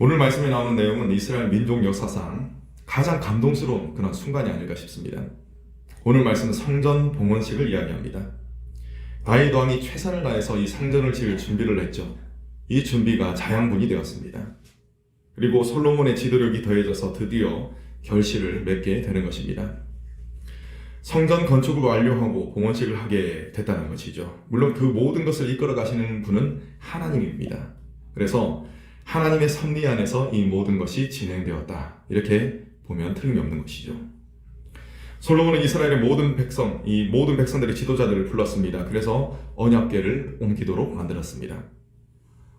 오늘 말씀에 나오는 내용은 이스라엘 민족 역사상 가장 감동스러운 그런 순간이 아닐까 싶습니다. 오늘 말씀은 성전 봉헌식을 이야기합니다. 다윗 왕이 최선을 다해서 이 성전을 지을 준비를 했죠. 이 준비가 자양분이 되었습니다. 그리고 솔로몬의 지도력이 더해져서 드디어 결실을 맺게 되는 것입니다. 성전 건축을 완료하고 봉헌식을 하게 됐다는 것이죠. 물론 그 모든 것을 이끌어 가시는 분은 하나님입니다. 그래서 하나님의 섭리 안에서 이 모든 것이 진행되었다. 이렇게 보면 틀림이 없는 것이죠. 솔로몬은 이스라엘의 모든 백성, 이 모든 백성들의 지도자들을 불렀습니다. 그래서 언약궤를 옮기도록 만들었습니다.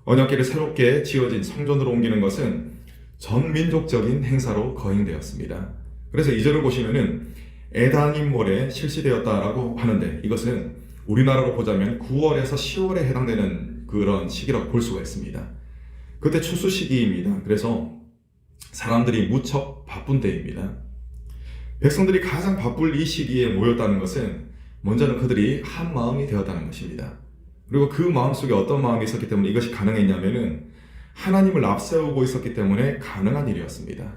언약궤를 새롭게 지어진 성전으로 옮기는 것은 전 민족적인 행사로 거행되었습니다. 그래서 2절을 보시면은 에다님몰에 실시되었다라고 하는데 이것은 우리나라로 보자면 9월에서 10월에 해당되는 그런 시기라고 볼 수가 있습니다. 그때 추수 시기입니다. 그래서 사람들이 무척 바쁜 때입니다. 백성들이 가장 바쁠 이 시기에 모였다는 것은 먼저는 그들이 한 마음이 되었다는 것입니다. 그리고 그 마음속에 어떤 마음이 있었기 때문에 이것이 가능했냐면은 하나님을 앞세우고 있었기 때문에 가능한 일이었습니다.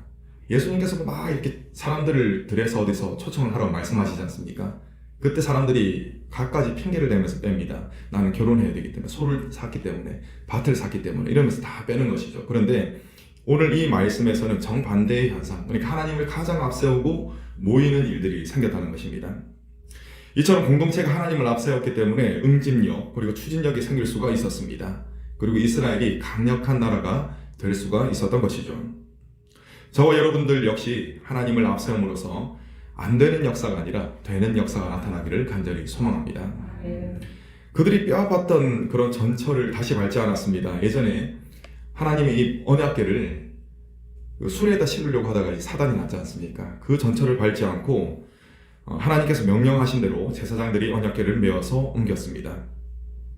예수님께서도 막 이렇게 사람들을 들여서 어디서 초청을 하라고 말씀하시지 않습니까? 그때 사람들이 갖가지 핑계를 대면서 뺍니다. 나는 결혼해야 되기 때문에, 소를 샀기 때문에, 밭을 샀기 때문에 이러면서 다 빼는 것이죠. 그런데 오늘 이 말씀에서는 정반대의 현상, 그러니까 하나님을 가장 앞세우고 모이는 일들이 생겼다는 것입니다. 이처럼 공동체가 하나님을 앞세웠기 때문에 응집력 그리고 추진력이 생길 수가 있었습니다. 그리고 이스라엘이 강력한 나라가 될 수가 있었던 것이죠. 저와 여러분들 역시 하나님을 앞세움으로써 안 되는 역사가 아니라 되는 역사가 나타나기를 간절히 소망합니다. 그들이 뼈아팠던 그런 전철을 다시 밟지 않았습니다. 예전에 하나님의 이 언약궤를 수레에다 실으려고 하다가 사단이 났지 않습니까? 그 전철을 밟지 않고 하나님께서 명령하신 대로 제사장들이 언약궤를 메어서 옮겼습니다.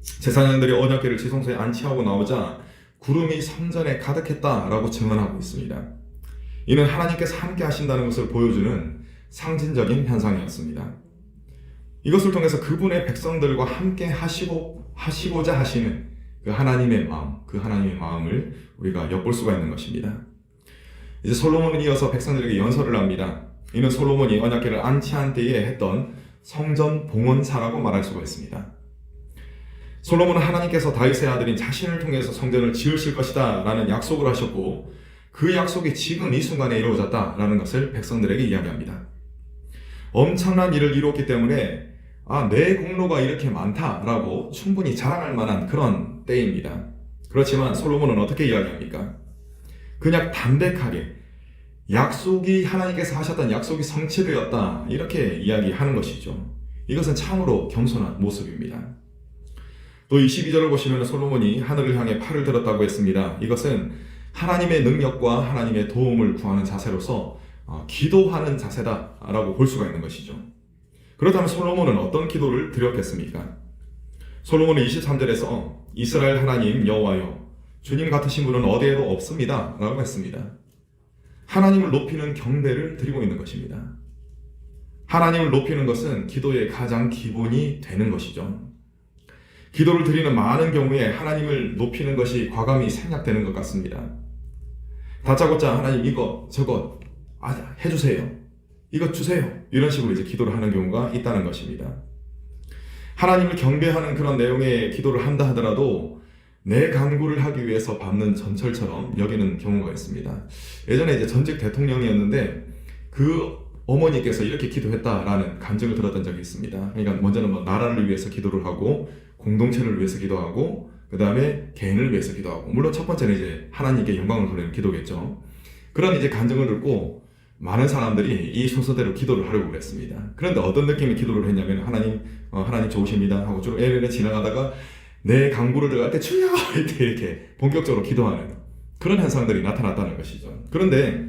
제사장들이 언약궤를 지성소에 안치하고 나오자 구름이 성전에 가득했다라고 증언하고 있습니다. 이는 하나님께서 함께 하신다는 것을 보여주는 상징적인 현상이었습니다. 이것을 통해서 그분의 백성들과 함께 하시고자 하시는 그 하나님의 마음을 우리가 엿볼 수가 있는 것입니다. 이제 솔로몬은 이어서 백성들에게 연설을 합니다. 이는 솔로몬이 언약궤를 안치한 때에 했던 성전 봉헌사라고 말할 수가 있습니다. 솔로몬은 하나님께서 다윗의 아들인 자신을 통해서 성전을 지으실 것이다 라는 약속을 하셨고 그 약속이 지금 이 순간에 이루어졌다라는 것을 백성들에게 이야기합니다. 엄청난 일을 이루었기 때문에 내 공로가 이렇게 많다라고 충분히 자랑할 만한 그런 때입니다. 그렇지만 솔로몬은 어떻게 이야기합니까? 그냥 담백하게 하나님께서 하셨던 약속이 성취되었다 이렇게 이야기하는 것이죠. 이것은 참으로 겸손한 모습입니다. 또 22절을 보시면 솔로몬이 하늘을 향해 팔을 들었다고 했습니다. 이것은 하나님의 능력과 하나님의 도움을 구하는 자세로서 기도하는 자세다라고 볼 수가 있는 것이죠. 그렇다면 솔로몬은 어떤 기도를 드렸겠습니까? 솔로몬은 23절에서 이스라엘 하나님 여호와여 주님 같으신 분은 어디에도 없습니다 라고 했습니다. 하나님을 높이는 경배를 드리고 있는 것입니다. 하나님을 높이는 것은 기도의 가장 기본이 되는 것이죠. 기도를 드리는 많은 경우에 하나님을 높이는 것이 과감히 생략되는 것 같습니다. 다짜고짜 하나님 이거 저거 해주세요. 이거 주세요. 이런 식으로 이제 기도를 하는 경우가 있다는 것입니다. 하나님을 경배하는 그런 내용의 기도를 한다 하더라도 내 간구를 하기 위해서 밟는 전철처럼 여기는 경우가 있습니다. 예전에 이제 전직 대통령이었는데 그 어머니께서 이렇게 기도했다라는 간증을 들었던 적이 있습니다. 그러니까 먼저는 나라를 위해서 기도를 하고 공동체를 위해서 기도하고 그 다음에 개인을 위해서 기도하고 물론 첫 번째는 이제 하나님께 영광을 돌리는 기도겠죠. 그런 이제 간증을 듣고 많은 사람들이 이 순서대로 기도를 하려고 그랬습니다. 그런데 어떤 느낌의 기도를 했냐면 하나님 좋으십니다 하고 쭉 애매하게 지나가다가 내 간구를 들어갈 때 주여 이렇게 본격적으로 기도하는 그런 현상들이 나타났다는 것이죠. 그런데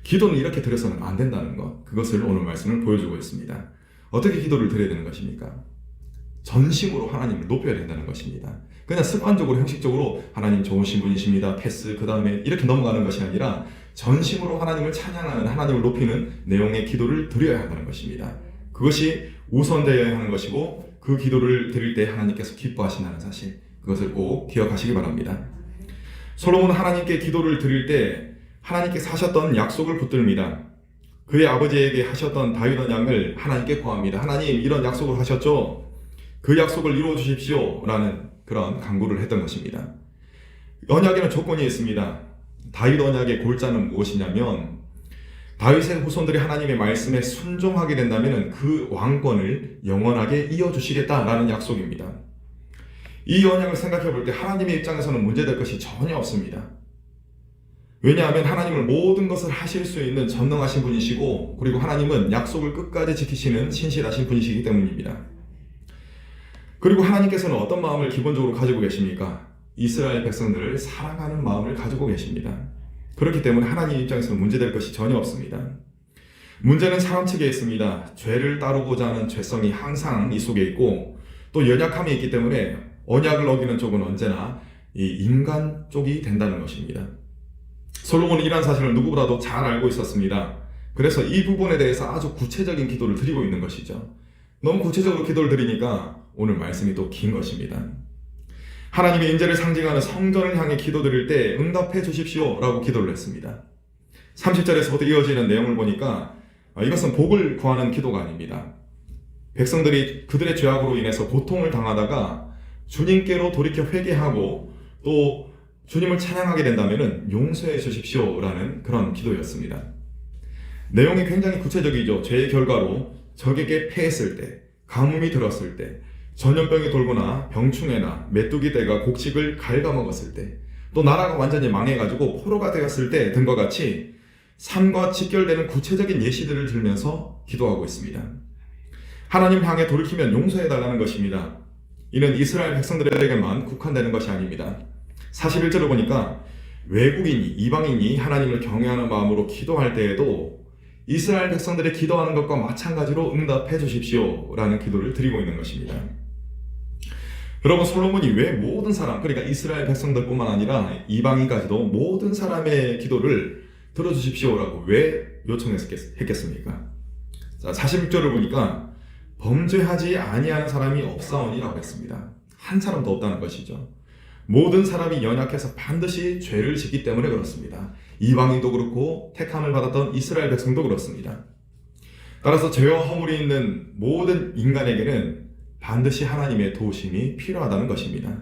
기도는 이렇게 드려서는 안 된다는 것, 그것을 오늘 말씀을 보여주고 있습니다. 어떻게 기도를 드려야 되는 것입니까? 전심으로 하나님을 높여야 된다는 것입니다. 그냥 습관적으로 형식적으로 하나님 좋으신 분이십니다 패스 그 다음에 이렇게 넘어가는 것이 아니라 전심으로 하나님을 찬양하는 하나님을 높이는 내용의 기도를 드려야 한다는 것입니다. 그것이 우선되어야 하는 것이고 그 기도를 드릴 때 하나님께서 기뻐하신다는 사실, 그것을 꼭 기억하시기 바랍니다. 솔로몬은 하나님께 기도를 드릴 때 하나님께서 하셨던 약속을 붙듭니다. 그의 아버지에게 하셨던 다윗 언약을 하나님께 구합니다. 하나님, 이런 약속을 하셨죠? 그 약속을 이루어 주십시오 라는 그런 간구를 했던 것입니다. 언약에는 조건이 있습니다. 다윗 언약의 골자는 무엇이냐면 다윗의 후손들이 하나님의 말씀에 순종하게 된다면 그 왕권을 영원하게 이어주시겠다라는 약속입니다. 이 언약을 생각해 볼 때 하나님의 입장에서는 문제될 것이 전혀 없습니다. 왜냐하면 하나님은 모든 것을 하실 수 있는 전능하신 분이시고, 그리고 하나님은 약속을 끝까지 지키시는 신실하신 분이시기 때문입니다. 그리고 하나님께서는 어떤 마음을 기본적으로 가지고 계십니까? 이스라엘 백성들을 사랑하는 마음을 가지고 계십니다. 그렇기 때문에 하나님 입장에서는 문제될 것이 전혀 없습니다. 문제는 사람 측에 있습니다. 죄를 따르고자 하는 죄성이 항상 이 속에 있고, 또 연약함이 있기 때문에 언약을 어기는 쪽은 언제나 이 인간 쪽이 된다는 것입니다. 솔로몬은 이러한 사실을 누구보다도 잘 알고 있었습니다. 그래서 이 부분에 대해서 아주 구체적인 기도를 드리고 있는 것이죠. 너무 구체적으로 기도를 드리니까 오늘 말씀이 또 긴 것입니다. 하나님의 인재를 상징하는 성전을 향해 기도드릴 때 응답해 주십시오 라고 기도를 했습니다. 30절에서부터 이어지는 내용을 보니까 이것은 복을 구하는 기도가 아닙니다. 백성들이 그들의 죄악으로 인해서 고통을 당하다가 주님께로 돌이켜 회개하고 또 주님을 찬양하게 된다면 용서해 주십시오 라는 그런 기도였습니다. 내용이 굉장히 구체적이죠. 죄의 결과로 적에게 패했을 때, 가뭄이 들었을 때, 전염병이 돌거나 병충해나 메뚜기 떼가 곡식을 갉아먹었을 때, 또 나라가 완전히 망해가지고 포로가 되었을 때 등과 같이 삶과 직결되는 구체적인 예시들을 들면서 기도하고 있습니다. 하나님 향해 돌이키면 용서해달라는 것입니다. 이는 이스라엘 백성들에게만 국한되는 것이 아닙니다. 41절을 보니까 외국인이, 이방인이 하나님을 경외하는 마음으로 기도할 때에도 이스라엘 백성들의 기도하는 것과 마찬가지로 응답해 주십시오 라는 기도를 드리고 있는 것입니다. 여러분, 솔로몬이 왜 모든 사람, 그러니까 이스라엘 백성들뿐만 아니라 이방인까지도 모든 사람의 기도를 들어주십시오 라고 왜 요청했겠습니까? 자, 46절을 보니까 범죄하지 아니하는 사람이 없사오니라고 했습니다. 한 사람도 없다는 것이죠. 모든 사람이 연약해서 반드시 죄를 짓기 때문에 그렇습니다. 이방인도 그렇고 택함을 받았던 이스라엘 백성도 그렇습니다. 따라서 죄와 허물이 있는 모든 인간에게는 반드시 하나님의 도우심이 필요하다는 것입니다.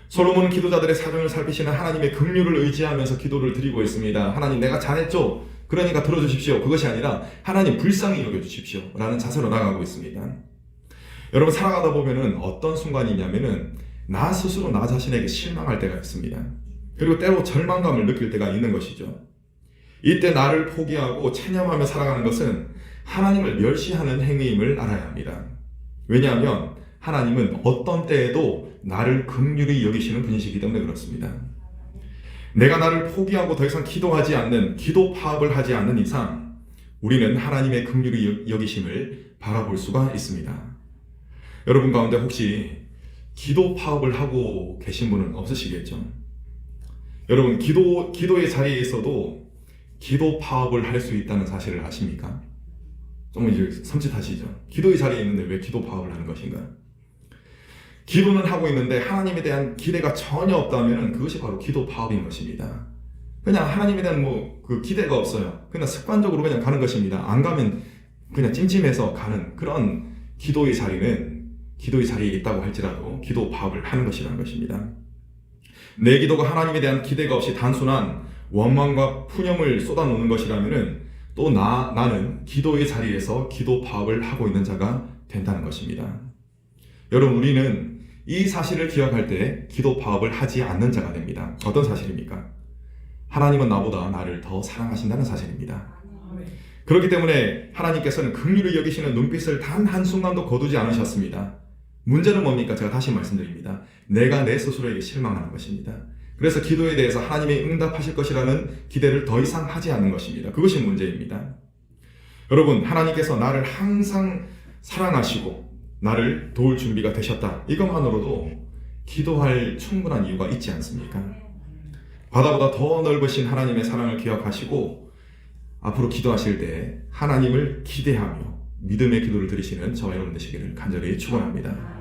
솔로몬은 기도자들의 사정을 살피시는 하나님의 긍휼을 의지하면서 기도를 드리고 있습니다. 하나님, 내가 잘했죠? 그러니까 들어주십시오. 그것이 아니라 하나님, 불쌍히 여겨주십시오 라는 자세로 나아가고 있습니다. 여러분, 살아가다 보면은 어떤 순간이 있냐면은 나 스스로 나 자신에게 실망할 때가 있습니다. 그리고 때로 절망감을 느낄 때가 있는 것이죠. 이때 나를 포기하고 체념하며 살아가는 것은 하나님을 멸시하는 행위임을 알아야 합니다. 왜냐하면 하나님은 어떤 때에도 나를 긍휼히 여기시는 분이시기 때문에 그렇습니다. 내가 나를 포기하고 더 이상 기도하지 않는, 기도 파업을 하지 않는 이상 우리는 하나님의 긍휼히 여기심을 바라볼 수가 있습니다. 여러분 가운데 혹시 기도 파업을 하고 계신 분은 없으시겠죠? 여러분, 기도의 자리에 있어도 기도 파업을 할 수 있다는 사실을 아십니까? 좀 이제 섬찟하시죠? 기도의 자리에 있는데 왜 기도 파업을 하는 것인가? 기도는 하고 있는데 하나님에 대한 기대가 전혀 없다면 그것이 바로 기도 파업인 것입니다. 그냥 하나님에 대한 그 기대가 없어요. 그냥 습관적으로 그냥 가는 것입니다. 안 가면 그냥 찜찜해서 가는 그런 기도의 자리에 있다고 할지라도 기도 파업을 하는 것이라는 것입니다. 내 기도가 하나님에 대한 기대가 없이 단순한 원망과 푸념을 쏟아놓는 것이라면 또 나는 기도의 자리에서 기도 파업을 하고 있는 자가 된다는 것입니다. 여러분, 우리는 이 사실을 기억할 때 기도 파업을 하지 않는 자가 됩니다. 어떤 사실입니까? 하나님은 나보다 나를 더 사랑하신다는 사실입니다. 그렇기 때문에 하나님께서는 긍휼히 여기시는 눈빛을 단 한순간도 거두지 않으셨습니다. 문제는 뭡니까? 제가 다시 말씀드립니다. 내가 내 스스로에게 실망하는 것입니다. 그래서 기도에 대해서 하나님이 응답하실 것이라는 기대를 더 이상 하지 않는 것입니다. 그것이 문제입니다. 여러분, 하나님께서 나를 항상 사랑하시고 나를 도울 준비가 되셨다. 이것만으로도 기도할 충분한 이유가 있지 않습니까? 바다보다 더 넓으신 하나님의 사랑을 기억하시고 앞으로 기도하실 때 하나님을 기대하며 믿음의 기도를 드리시는 저와 여러분 되시기를 간절히 축원합니다.